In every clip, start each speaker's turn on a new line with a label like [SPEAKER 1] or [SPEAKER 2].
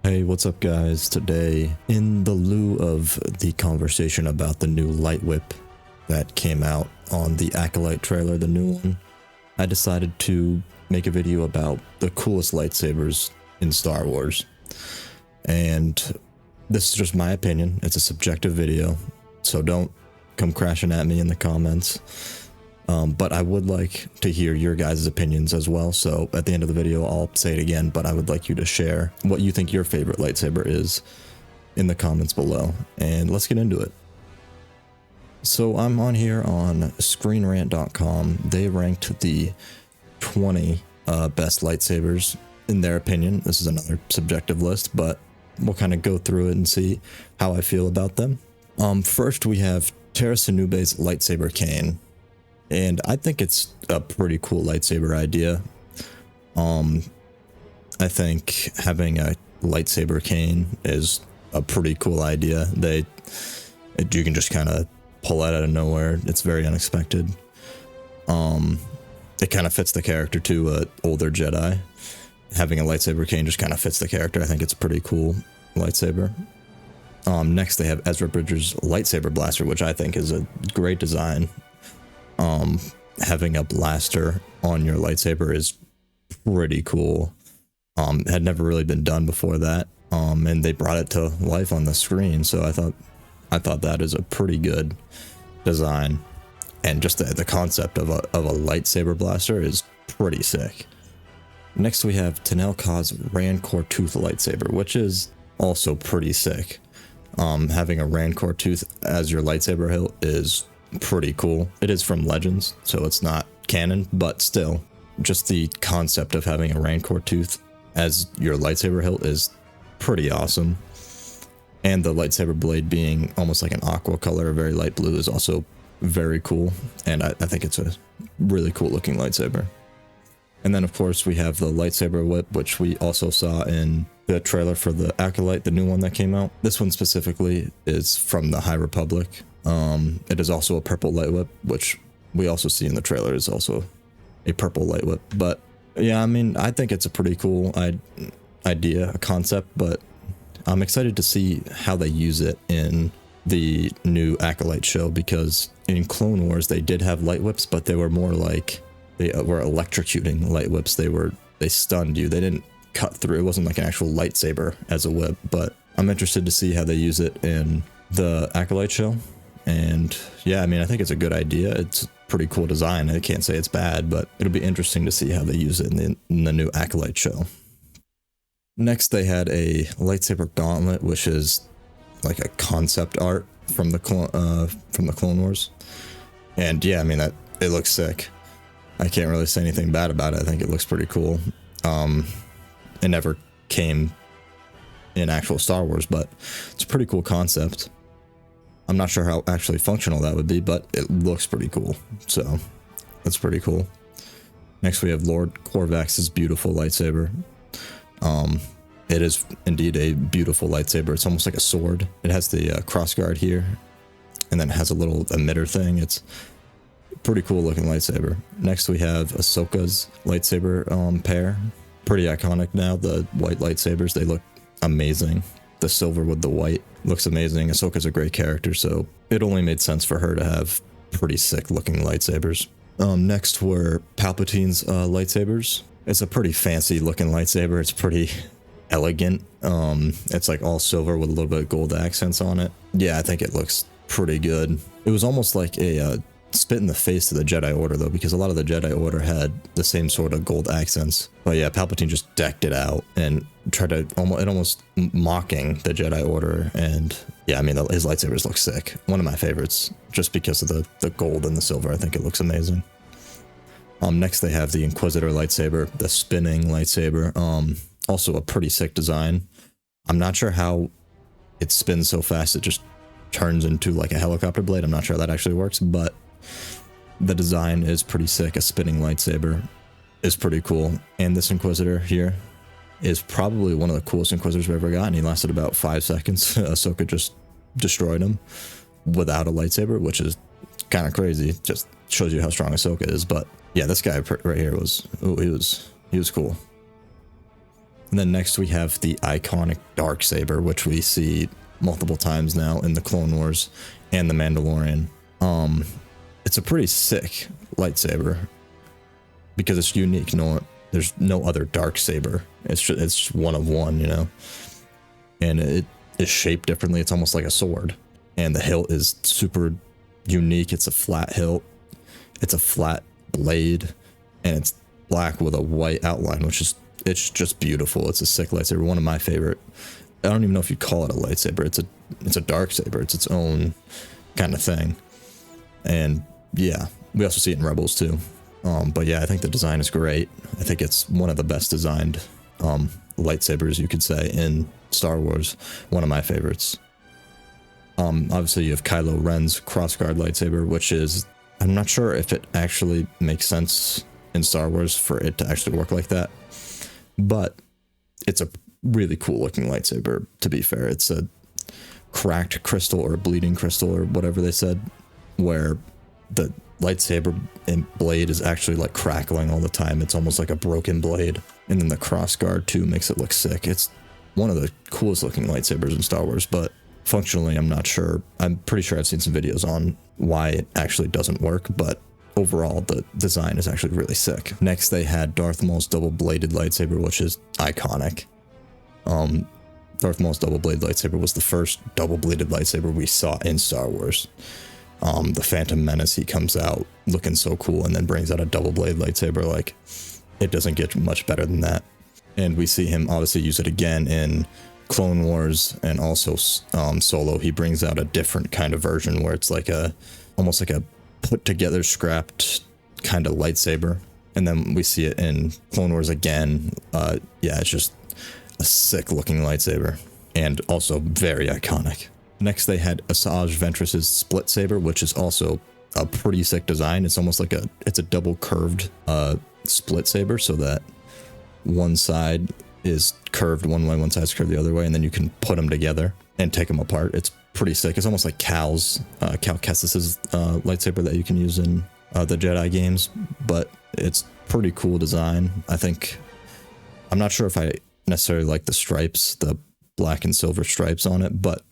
[SPEAKER 1] Hey, what's up guys? Today, in the lieu of the conversation about the new light whip that came out on the Acolyte trailer, the new one, I decided to make a video about the coolest lightsabers in Star Wars. And this is just my opinion. It's a subjective video, so don't come crashing at me in the comments. But I would like to hear your guys' opinions as well. So at the end of the video, I'll say it again, but I would like you to share what you think your favorite lightsaber is in the comments below. And let's get into it. So I'm on here on screenrant.com. They ranked the 20 best lightsabers in their opinion. This is another subjective list, but we'll kind of go through it and see how I feel about them. First, we have Tara Sinube's lightsaber cane. And I think it's a pretty cool lightsaber idea. I think having a lightsaber cane is a pretty cool idea. You can just kind of pull it out of nowhere. It's very unexpected. It kind of fits the character too, an older Jedi. Having a lightsaber cane just kind of fits the character. I think it's a pretty cool lightsaber. Next, they have Ezra Bridger's lightsaber blaster, which I think is a great design. Having a blaster on your lightsaber is pretty cool. Had never really been done before that. And they brought it to life on the screen, so I thought that is a pretty good design. And just the concept of a lightsaber blaster is pretty sick. Next we have Tenel Ka's Rancor Tooth lightsaber, which is also pretty sick. Having a Rancor Tooth as your lightsaber hilt is pretty cool. It is from Legends, so it's not canon, but still, just the concept of having a Rancor Tooth as your lightsaber hilt is pretty awesome. And the lightsaber blade being almost like an aqua color, a very light blue, is also very cool. And I think it's a really cool looking lightsaber. And then of course we have the lightsaber whip, which we also saw in the trailer for the Acolyte, the new one that came out. This one specifically is from the High Republic. It is also a purple light whip, which we also see in the trailer is also a purple light whip. But yeah, I mean, I think it's a pretty cool idea, a concept, but I'm excited to see how they use it in the new Acolyte show, because in Clone Wars they did have light whips, but they were more like they were electrocuting light whips. They stunned you. They didn't cut through. It wasn't like an actual lightsaber as a whip, but I'm interested to see how they use it in the Acolyte show. And yeah, I mean, I think it's a good idea. It's a pretty cool design. I can't say it's bad, but it'll be interesting to see how they use it in the new Acolyte show. Next, they had a lightsaber gauntlet, which is like a concept art from the Clone Wars. And yeah, I mean, it looks sick. I can't really say anything bad about it. I think it looks pretty cool. It never came in actual Star Wars, but it's a pretty cool concept. I'm not sure how actually functional that would be, but it looks pretty cool. So that's pretty cool. Next we have Lord Corvax's beautiful lightsaber. It is indeed a beautiful lightsaber. It's almost like a sword. It has the crossguard here, and then it has a little emitter thing. It's a pretty cool looking lightsaber. Next we have Ahsoka's lightsaber pair. Pretty iconic now. The white lightsabers, they look amazing. The silver with the white looks amazing. Ahsoka's a great character, so it only made sense for her to have pretty sick looking lightsabers. Next were Palpatine's lightsabers. It's a pretty fancy looking lightsaber. It's pretty elegant. It's like all silver with a little bit of gold accents on it. Yeah, I think it looks pretty good. It was almost like a spit in the face to the Jedi Order though, because a lot of the Jedi Order had the same sort of gold accents. But yeah, Palpatine just decked it out and tried to almost mocking the Jedi Order. And yeah, I mean, his lightsabers look sick. One of my favorites, just because of the gold and the silver. I think it looks amazing. Next they have the Inquisitor lightsaber, the spinning lightsaber. Also a pretty sick design. I'm not sure how it spins so fast it just turns into like a helicopter blade. I'm not sure how that actually works, but the design is pretty sick. A spinning lightsaber is pretty cool. And this Inquisitor here is probably one of the coolest Inquisitors we've ever gotten. He lasted about 5 seconds. Ahsoka just destroyed him without a lightsaber, which is kind of crazy. Just shows you how strong Ahsoka is. But yeah, this guy right here was, he was cool. And then next we have the iconic Darksaber, which we see multiple times now in the Clone Wars and the Mandalorian. It's a pretty sick lightsaber because it's unique. There's no other Darksaber. It's just one of one, you know. And it is shaped differently. It's almost like a sword. And the hilt is super unique. It's a flat hilt. It's a flat blade, and it's black with a white outline, it's just beautiful. It's a sick lightsaber. One of my favorite. I don't even know if you'd call it a lightsaber. It's a Darksaber. It's its own kind of thing. And yeah, we also see it in Rebels too. But yeah, I think the design is great. I think it's one of the best designed lightsabers, you could say, in Star Wars. One of my favorites. Obviously you have Kylo Ren's crossguard lightsaber, which is, I'm not sure if it actually makes sense in Star Wars for it to actually work like that, but it's a really cool looking lightsaber, to be fair. It's a cracked crystal or bleeding crystal or whatever they said, where the lightsaber and blade is actually like crackling all the time. It's almost like a broken blade. And then the crossguard too makes it look sick. It's one of the coolest looking lightsabers in Star Wars, but functionally I'm not sure. I'm pretty sure I've seen some videos on why it actually doesn't work, but overall the design is actually really sick. Next they had Darth Maul's double-bladed lightsaber, which is iconic. Darth Maul's double-bladed lightsaber was the first double-bladed lightsaber we saw in Star Wars. The Phantom Menace, he comes out looking so cool and then brings out a double-bladed lightsaber. Like, it doesn't get much better than that. And we see him obviously use it again in Clone Wars and also Solo. He brings out a different kind of version where it's like almost like a put together scrapped kind of lightsaber. And then we see it in Clone Wars again. Yeah, it's just a sick looking lightsaber and also very iconic. Next they had Asajj Ventress's split saber, which is also a pretty sick design. It's almost like it's a double curved split saber, so that one side is curved one way, one side's curved the other way, and then you can put them together and take them apart. It's pretty sick. It's almost like Cal Kestis's lightsaber that you can use in the Jedi games, but it's pretty cool design. I'm not sure if I necessarily like the stripes, the black and silver stripes on it, but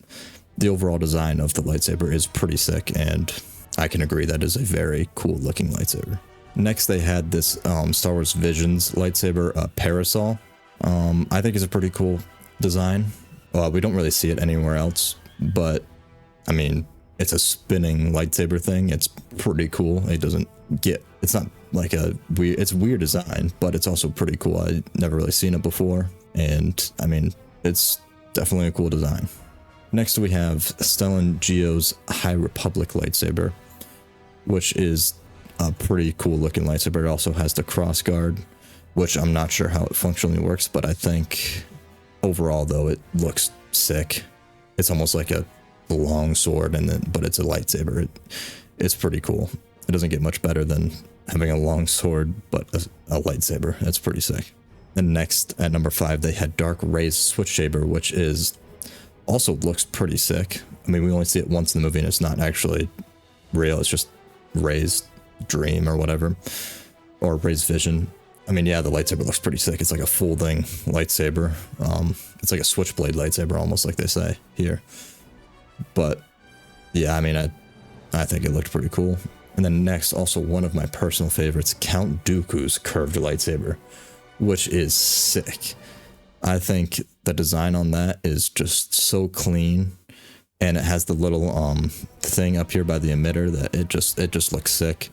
[SPEAKER 1] the overall design of the lightsaber is pretty sick, and I can agree that is a very cool looking lightsaber. Next they had this Star Wars Visions lightsaber, Parasol. I think it's a pretty cool design. We don't really see it anywhere else, but I mean, it's a spinning lightsaber thing. It's pretty cool. It's not like it's a weird design, but it's also pretty cool. I never really seen it before, and I mean, it's definitely a cool design. Next we have Stellan Geo's High Republic lightsaber, which is a pretty cool looking lightsaber. It also has the crossguard, which I'm not sure how it functionally works, but I think overall though it looks sick. It's almost like a long sword, but it's a lightsaber. It's pretty cool. It doesn't get much better than having a long sword, but a lightsaber. That's pretty sick. And next at number 5 they had Dark Ray's switch saber, which also looks pretty sick. I mean, we only see it once in the movie and it's not actually real. It's just Ray's dream or whatever, or Ray's vision. I mean, yeah, the lightsaber looks pretty sick. It's like a folding lightsaber. It's like a switchblade lightsaber, almost like they say here. But yeah, I mean, I think it looked pretty cool. And then next, also one of my personal favorites, Count Dooku's curved lightsaber, which is sick. I think the design on that is just so clean, and it has the little thing up here by the emitter that it just looks sick.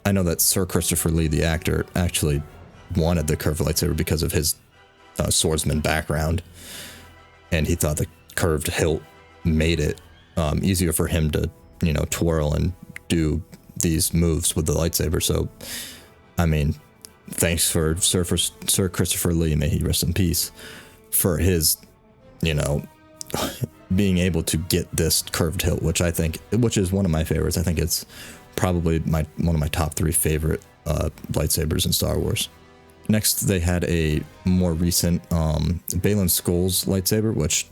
[SPEAKER 1] I know that Sir Christopher Lee, the actor, actually wanted the curved lightsaber because of his swordsman background, and he thought the curved hilt made it easier for him to, twirl and do these moves with the lightsaber. So, I mean, thanks for Sir Christopher Lee, may he rest in peace, for his, being able to get this curved hilt, which is one of my favorites. I think it's probably one of my top 3 favorite lightsabers in Star Wars. Next, they had a more recent Baylan Skoll's lightsaber, which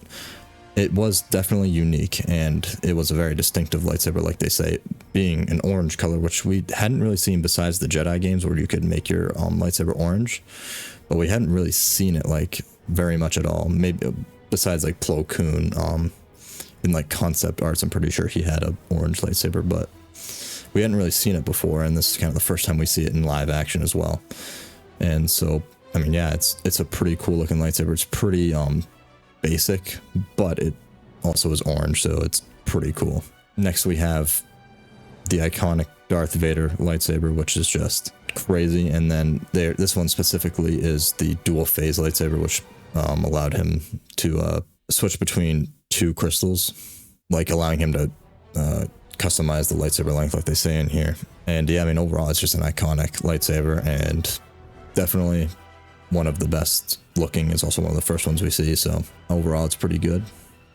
[SPEAKER 1] it was definitely unique, and it was a very distinctive lightsaber, like they say, being an orange color, which we hadn't really seen besides the Jedi games where you could make your lightsaber orange, but we hadn't really seen it like very much at all. Maybe besides like Plo Koon, in like concept arts, I'm pretty sure he had a orange lightsaber, but we hadn't really seen it before, and this is kind of the first time we see it in live action as well. And so, I mean, yeah, it's a pretty cool looking lightsaber. It's pretty basic, but it also is orange, so it's pretty cool. Next we have the iconic Darth Vader lightsaber, which is just crazy. And then this one specifically is the dual phase lightsaber, which allowed him to switch between two crystals, like allowing him to customize the lightsaber length like they say in here. And yeah, I mean, overall it's just an iconic lightsaber, and definitely one of the best looking. Is also one of the first ones we see, so overall it's pretty good.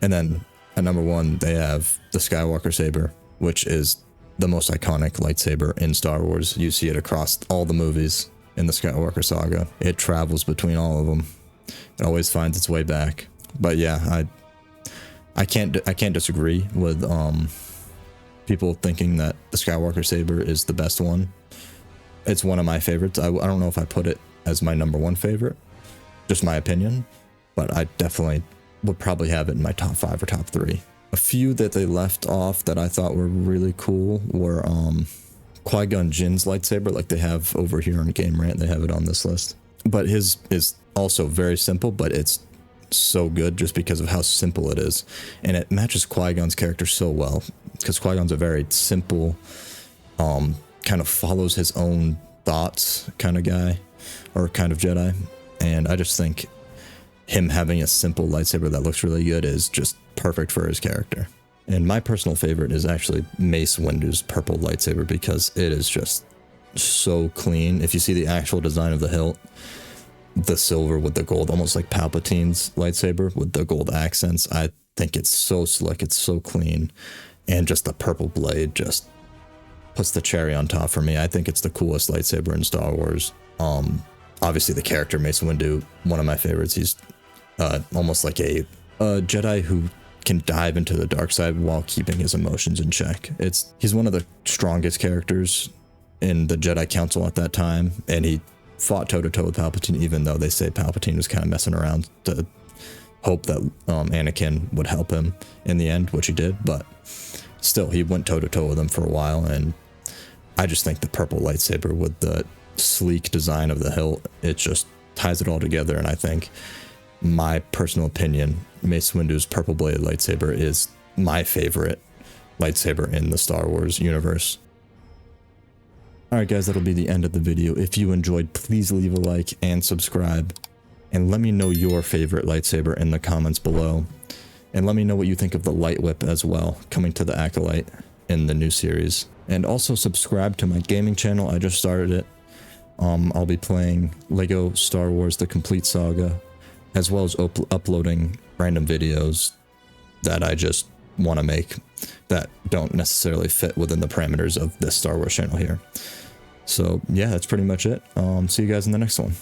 [SPEAKER 1] And then at number 1 they have the Skywalker saber, which is the most iconic lightsaber in Star Wars. You see it across all the movies in the Skywalker saga. It travels between all of them. It always finds its way back. But yeah, I can't disagree with people thinking that the Skywalker saber is the best one. It's one of my favorites. I don't know if I put it as my number 1 favorite, just my opinion, but I definitely would probably have it in my top 5 or top 3. A few that they left off that I thought were really cool were Qui-Gon Jinn's lightsaber, like they have over here on Game Rant. They have it on this list. But his is also very simple, but it's so good just because of how simple it is. And it matches Qui-Gon's character so well, because Qui-Gon's a very simple, kind of follows his own thoughts kind of guy, or kind of Jedi. And I just think him having a simple lightsaber that looks really good is just perfect for his character. And my personal favorite is actually Mace Windu's purple lightsaber, because it is just so clean. If you see the actual design of the hilt, the silver with the gold, almost like Palpatine's lightsaber with the gold accents, I think it's so slick, it's so clean, and just the purple blade just puts the cherry on top for me. I think it's the coolest lightsaber in Star Wars. Obviously the character Mace Windu, one of my favorites. He's almost like a Jedi who can dive into the dark side while keeping his emotions in check. He's one of the strongest characters in the Jedi Council at that time, and he fought toe-to-toe with Palpatine, even though they say Palpatine was kind of messing around to hope that Anakin would help him in the end, which he did, but still, he went toe-to-toe with him for a while. And I just think the purple lightsaber with the sleek design of the hilt, it just ties it all together. And I think, my personal opinion, Mace Windu's purple bladed lightsaber is my favorite lightsaber in the Star Wars universe. Alright guys, that'll be the end of the video. If you enjoyed, please leave a like and subscribe, and let me know your favorite lightsaber in the comments below. And let me know what you think of the Light Whip as well, coming to the Acolyte in the new series. And also subscribe to my gaming channel. I just started it. I'll be playing Lego Star Wars The Complete Saga, as well as uploading random videos that I just want to make that don't necessarily fit within the parameters of this Star Wars channel here. So yeah, that's pretty much it. See you guys in the next one.